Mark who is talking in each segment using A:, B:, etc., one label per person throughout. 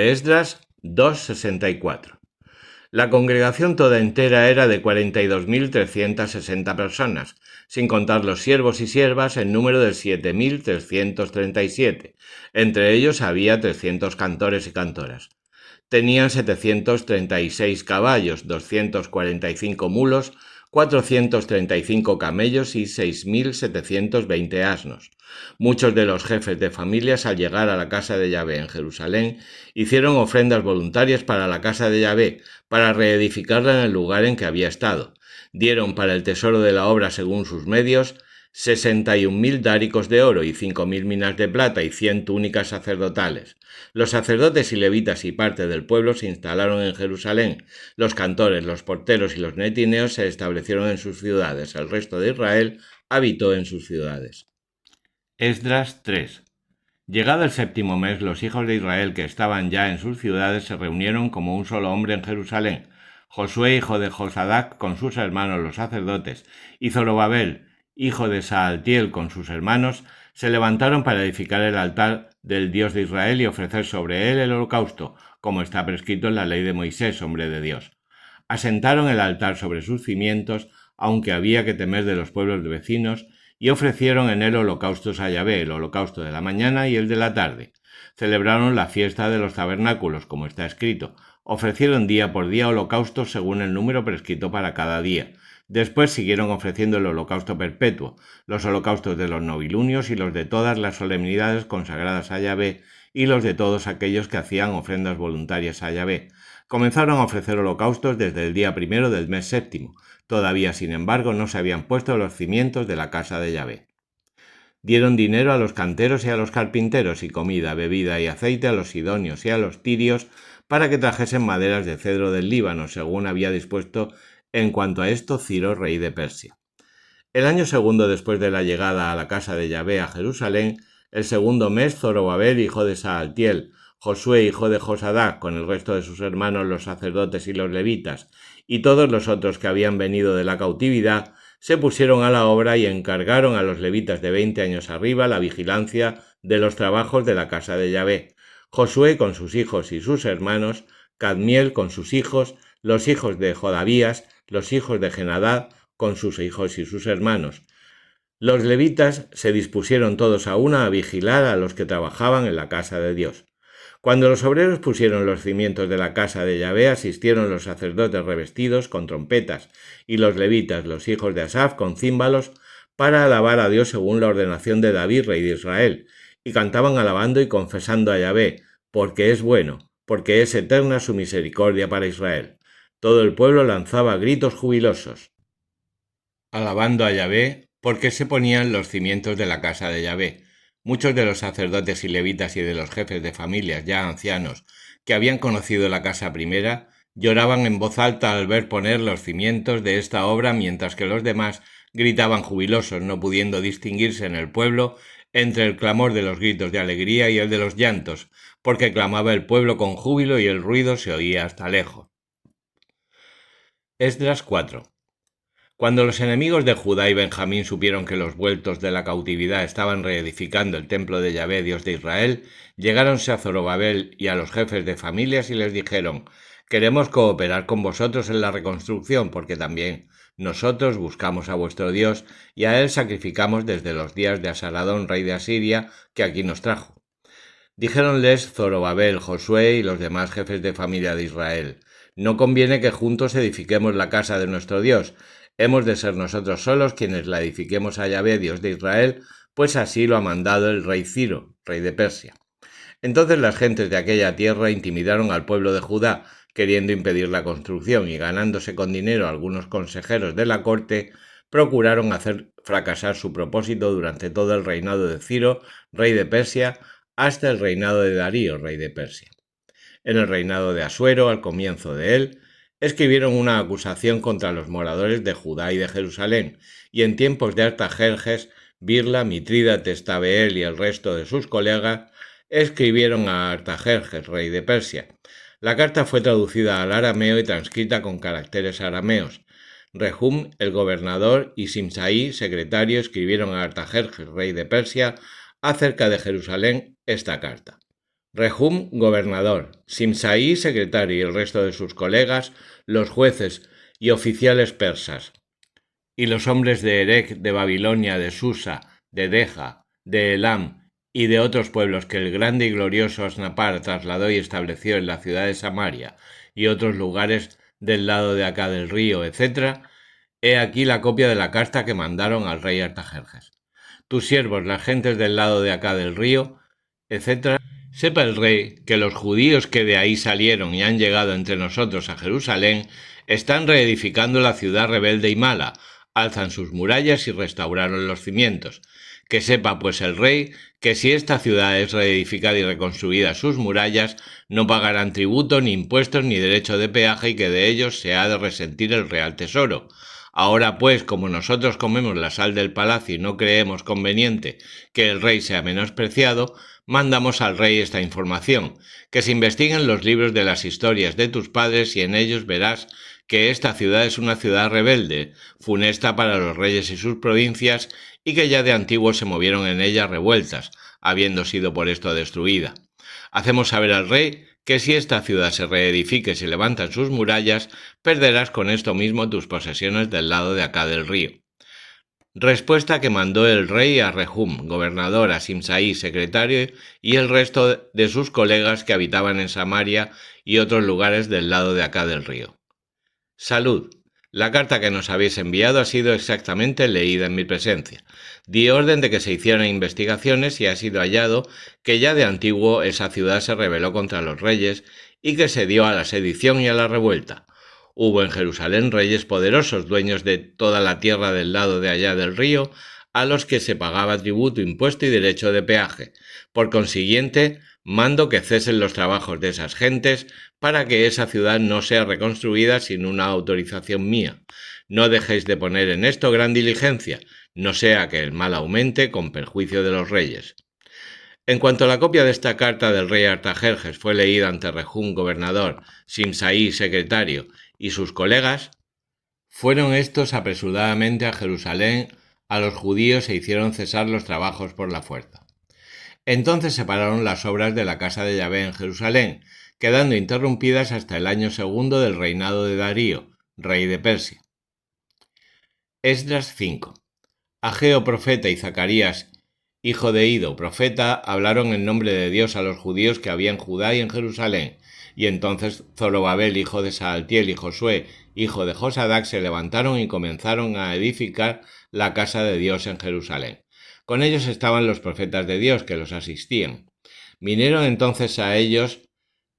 A: Esdras 2:64. La congregación toda entera era de 42.360 personas, sin contar los siervos y siervas, en número de 7.337. Entre ellos había 300 cantores y cantoras. Tenían 736 caballos, 245 mulos, 435 camellos y 6.720 asnos. Muchos de los jefes de familias, al llegar a la casa de Yahvé en Jerusalén, hicieron ofrendas voluntarias para la casa de Yahvé, para reedificarla en el lugar en que había estado. Dieron para el tesoro de la obra, según sus medios, 61.000 dáricos de oro y 5.000 minas de plata y 100 túnicas sacerdotales. Los sacerdotes y levitas y parte del pueblo se instalaron en Jerusalén. Los cantores, los porteros y los netineos se establecieron en sus ciudades. El resto de Israel habitó en sus ciudades. Esdras 3. Llegado el séptimo mes, los hijos de Israel que estaban ya en sus ciudades se reunieron como un solo hombre en Jerusalén. Josué, hijo de Josadac, con sus hermanos los sacerdotes, y Zorobabel, hijo de Saaltiel, con sus hermanos, se levantaron para edificar el altar del Dios de Israel y ofrecer sobre él el holocausto, como está prescrito en la ley de Moisés, hombre de Dios. Asentaron el altar sobre sus cimientos, aunque había que temer de los pueblos vecinos, y ofrecieron en él holocaustos a Yahvé, el holocausto de la mañana y el de la tarde. Celebraron la fiesta de los tabernáculos, como está escrito. Ofrecieron día por día holocaustos según el número prescrito para cada día. Después siguieron ofreciendo el holocausto perpetuo, los holocaustos de los novilunios y los de todas las solemnidades consagradas a Yahvé y los de todos aquellos que hacían ofrendas voluntarias a Yahvé. Comenzaron a ofrecer holocaustos desde el día primero del mes séptimo. Todavía, sin embargo, no se habían puesto los cimientos de la casa de Yahvé. Dieron dinero a los canteros y a los carpinteros, y comida, bebida y aceite a los sidonios y a los tirios, para que trajesen maderas de cedro del Líbano, según había dispuesto en cuanto a esto Ciro, rey de Persia. El año segundo después de la llegada a la casa de Yahvé a Jerusalén, el segundo mes, Zorobabel, hijo de Saaltiel, Josué, hijo de Josadac, con el resto de sus hermanos los sacerdotes y los levitas, y todos los otros que habían venido de la cautividad, se pusieron a la obra y encargaron a los levitas de 20 años arriba la vigilancia de los trabajos de la casa de Yahvé. Josué con sus hijos y sus hermanos, Cadmiel con sus hijos, los hijos de Jodabías, los hijos de Genadad, con sus hijos y sus hermanos. Los levitas se dispusieron todos a una a vigilar a los que trabajaban en la casa de Dios. Cuando los obreros pusieron los cimientos de la casa de Yahvé, asistieron los sacerdotes revestidos con trompetas y los levitas, los hijos de Asaf, con címbalos, para alabar a Dios según la ordenación de David, rey de Israel, y cantaban alabando y confesando a Yahvé, porque es bueno, porque es eterna su misericordia para Israel. Todo el pueblo lanzaba gritos jubilosos, alabando a Yahvé, porque se ponían los cimientos de la casa de Yahvé. Muchos de los sacerdotes y levitas y de los jefes de familias ya ancianos, que habían conocido la casa primera, lloraban en voz alta al ver poner los cimientos de esta obra, mientras que los demás gritaban jubilosos, no pudiendo distinguirse en el pueblo entre el clamor de los gritos de alegría y el de los llantos, porque clamaba el pueblo con júbilo y el ruido se oía hasta lejos. Esdras 4. Cuando los enemigos de Judá y Benjamín supieron que los vueltos de la cautividad estaban reedificando el templo de Yahvé, Dios de Israel, llegáronse a Zorobabel y a los jefes de familias y les dijeron: «Queremos cooperar con vosotros en la reconstrucción, porque también nosotros buscamos a vuestro Dios y a él sacrificamos desde los días de Asaradón, rey de Asiria, que aquí nos trajo». Dijéronles Zorobabel, Josué y los demás jefes de familia de Israel: «No conviene que juntos edifiquemos la casa de nuestro Dios. Hemos de ser nosotros solos quienes la edifiquemos a Yahvé, Dios de Israel, pues así lo ha mandado el rey Ciro, rey de Persia». Entonces las gentes de aquella tierra intimidaron al pueblo de Judá, queriendo impedir la construcción, y ganándose con dinero a algunos consejeros de la corte, procuraron hacer fracasar su propósito durante todo el reinado de Ciro, rey de Persia, hasta el reinado de Darío, rey de Persia. En el reinado de Asuero, al comienzo de él, escribieron una acusación contra los moradores de Judá y de Jerusalén, y en tiempos de Artajerjes, Birla, Mitrídates, Tabeel y el resto de sus colegas escribieron a Artajerjes, rey de Persia. La carta fue traducida al arameo y transcrita con caracteres arameos. Rehum, el gobernador, y Simsaí, secretario, escribieron a Artajerjes, rey de Persia, acerca de Jerusalén esta carta. Rehum, gobernador, Simsai, secretario, y el resto de sus colegas, los jueces y oficiales persas, y los hombres de Erech, de Babilonia, de Susa, de Deja, de Elam y de otros pueblos que el grande y glorioso Asnapar trasladó y estableció en la ciudad de Samaria y otros lugares del lado de acá del río, etc., he aquí la copia de la carta que mandaron al rey Artajerjes. Tus siervos, las gentes del lado de acá del río, etc., sepa el rey que los judíos que de ahí salieron y han llegado entre nosotros a Jerusalén están reedificando la ciudad rebelde y mala, alzan sus murallas y restauraron los cimientos. Que sepa pues el rey que si esta ciudad es reedificada y reconstruida sus murallas, no pagarán tributo, ni impuestos, ni derecho de peaje, y que de ellos se ha de resentir el real tesoro. Ahora pues, como nosotros comemos la sal del palacio y no creemos conveniente que el rey sea menospreciado, mandamos al rey esta información, que se investiguen los libros de las historias de tus padres y en ellos verás que esta ciudad es una ciudad rebelde, funesta para los reyes y sus provincias, y que ya de antiguo se movieron en ella revueltas, habiendo sido por esto destruida. Hacemos saber al rey que si esta ciudad se reedifique y se levantan sus murallas, perderás con esto mismo tus posesiones del lado de acá del río. Respuesta que mandó el rey a Rehum, gobernador, a Simsai, secretario, y el resto de sus colegas que habitaban en Samaria y otros lugares del lado de acá del río. Salud. La carta que nos habéis enviado ha sido exactamente leída en mi presencia. Di orden de que se hicieran investigaciones y ha sido hallado que ya de antiguo esa ciudad se rebeló contra los reyes y que se dio a la sedición y a la revuelta. Hubo en Jerusalén reyes poderosos, dueños de toda la tierra del lado de allá del río, a los que se pagaba tributo, impuesto y derecho de peaje. Por consiguiente, mando que cesen los trabajos de esas gentes para que esa ciudad no sea reconstruida sin una autorización mía. No dejéis de poner en esto gran diligencia, no sea que el mal aumente con perjuicio de los reyes. En cuanto la copia de esta carta del rey Artajerjes fue leída ante Rehum, gobernador, Simsai, secretario, y sus colegas, fueron estos apresuradamente a Jerusalén a los judíos e hicieron cesar los trabajos por la fuerza. Entonces se pararon las obras de la casa de Yahvé en Jerusalén, quedando interrumpidas hasta el año segundo del reinado de Darío, rey de Persia. Esdras 5. Ageo profeta y Zacarías, hijo de Ido, profeta, hablaron en nombre de Dios a los judíos que había en Judá y en Jerusalén. Y entonces Zorobabel, hijo de Saaltiel, y Josué, hijo de Josadac, se levantaron y comenzaron a edificar la casa de Dios en Jerusalén. Con ellos estaban los profetas de Dios que los asistían. Vinieron entonces a ellos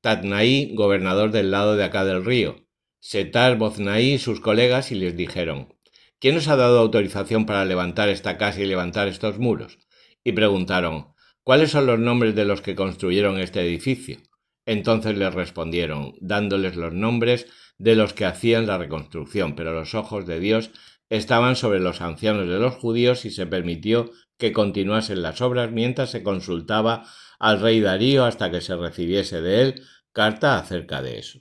A: Tatnaí, gobernador del lado de acá del río, Setar-Boznaí y sus colegas, y les dijeron: ¿Quién os ha dado autorización para levantar esta casa y levantar estos muros? Y preguntaron: ¿Cuáles son los nombres de los que construyeron este edificio? Entonces les respondieron, dándoles los nombres de los que hacían la reconstrucción, pero los ojos de Dios estaban sobre los ancianos de los judíos y se permitió que continuasen las obras mientras se consultaba al rey Darío hasta que se recibiese de él carta acerca de eso.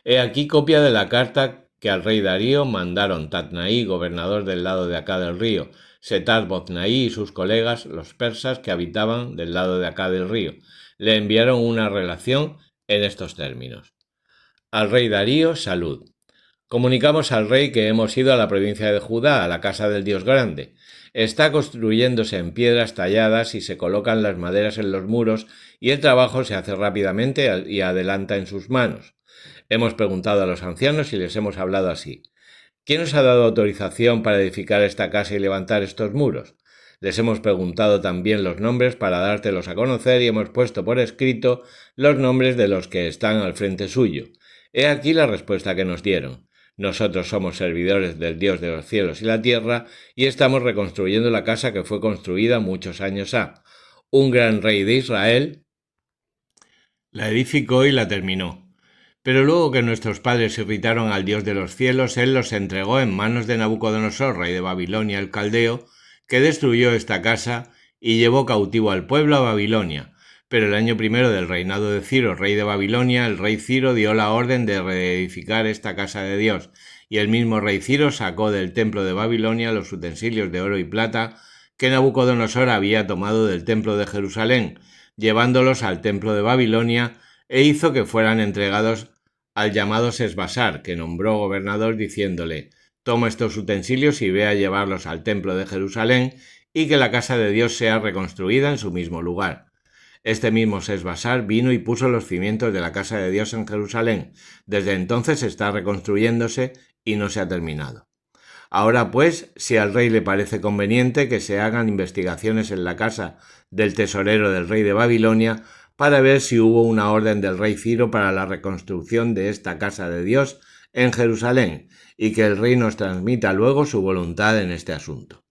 A: He aquí copia de la carta que al rey Darío mandaron Tatnaí, gobernador del lado de acá del río, Setar-Boznaí y sus colegas, los persas que habitaban del lado de acá del río. Le enviaron una relación en estos términos. Al rey Darío, salud. Comunicamos al rey que hemos ido a la provincia de Judá, a la casa del Dios grande. Está construyéndose en piedras talladas y se colocan las maderas en los muros y el trabajo se hace rápidamente y adelanta en sus manos. Hemos preguntado a los ancianos y les hemos hablado así: ¿Quién os ha dado autorización para edificar esta casa y levantar estos muros? Les hemos preguntado también los nombres para dártelos a conocer y hemos puesto por escrito los nombres de los que están al frente suyo. He aquí la respuesta que nos dieron. Nosotros somos servidores del Dios de los cielos y la tierra y estamos reconstruyendo la casa que fue construida muchos años ha. Un gran rey de Israel la edificó y la terminó. Pero luego que nuestros padres irritaron al Dios de los cielos, él los entregó en manos de Nabucodonosor, rey de Babilonia el caldeo, que destruyó esta casa y llevó cautivo al pueblo a Babilonia. Pero el año primero del reinado de Ciro, rey de Babilonia, el rey Ciro dio la orden de reedificar esta casa de Dios, y el mismo rey Ciro sacó del templo de Babilonia los utensilios de oro y plata que Nabucodonosor había tomado del templo de Jerusalén, llevándolos al templo de Babilonia, e hizo que fueran entregados al llamado Sesbasar, que nombró gobernador, diciéndole: toma estos utensilios y ve a llevarlos al templo de Jerusalén, y que la casa de Dios sea reconstruida en su mismo lugar. Este mismo Sesbasar vino y puso los cimientos de la casa de Dios en Jerusalén. Desde entonces está reconstruyéndose y no se ha terminado. Ahora pues, si al rey le parece conveniente que se hagan investigaciones en la casa del tesorero del rey de Babilonia para ver si hubo una orden del rey Ciro para la reconstrucción de esta casa de Dios en Jerusalén, y que el rey nos transmita luego su voluntad en este asunto.